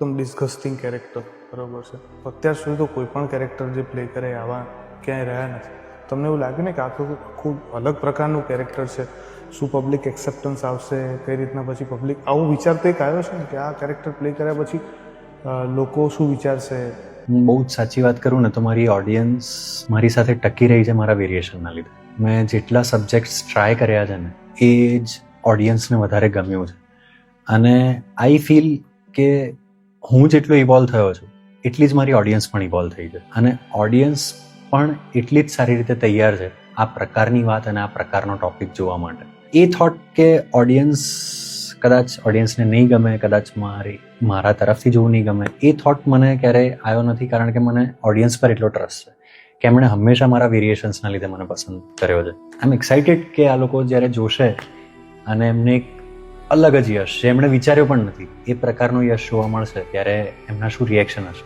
એકદમ ડિસ્ગસ્ટિંગ કેરેક્ટર, બરાબર છે. અત્યાર સુધી તો કોઈ પણ કેરેક્ટર જે પ્લે કરે આવા ક્યાંય રહ્યા નથી. તમને એવું લાગે ને કે આ તો ખૂબ અલગ પ્રકારનું કેરેક્ટર છે, શું પબ્લિક એક્સેપ્ટન્સ આવશે, કઈ રીતના પછી પબ્લિક આવું વિચાર તો એક આવ્યો છે ને કે આ કેરેક્ટર પ્લે કર્યા પછી લોકો શું વિચારશે? હું બહુ જ સાચી વાત કરું ને તો મારી ઓડિયન્સ મારી સાથે ટકી રહી છે મારા વેરિએશનના લીધે. મેં જેટલા સબ્જેક્ટ્સ ટ્રાય કર્યા છે ને એ જ ઓડિયન્સને વધારે ગમ્યું છે. અને આઈ ફીલ કે હું જેટલો ઇવોલ્વ થયો છું એટલી જ મારી ઓડિયન્સ પણ ઇવોલ્વ થઈ છે. અને ઓડિયન્સ પણ એટલી જ સારી રીતે તૈયાર છે આ પ્રકારની વાત અને આ પ્રકારનો ટોપિક જોવા માટે. એ થોટ કે કદાચ ઓડિયન્સને નહીં ગમે, કદાચ મારા તરફથી જોવું નહીં ગમે, એ થોટ મને ક્યારેય આવ્યો નથી, કારણ કે મને ઓડિયન્સ પર એટલો ટ્રસ્ટ છે કે એમણે હંમેશા મારા વેરિએશન્સના લીધે મને પસંદ કર્યો છે. આઈ એમ એક્સાઇટેડ કે આ લોકો જ્યારે જોશે અને એમને એક અલગ જ યશ જે એમણે વિચાર્યો પણ નથી એ પ્રકારનો યશ જોવા મળશે ત્યારે એમના શું રિએક્શન હશે.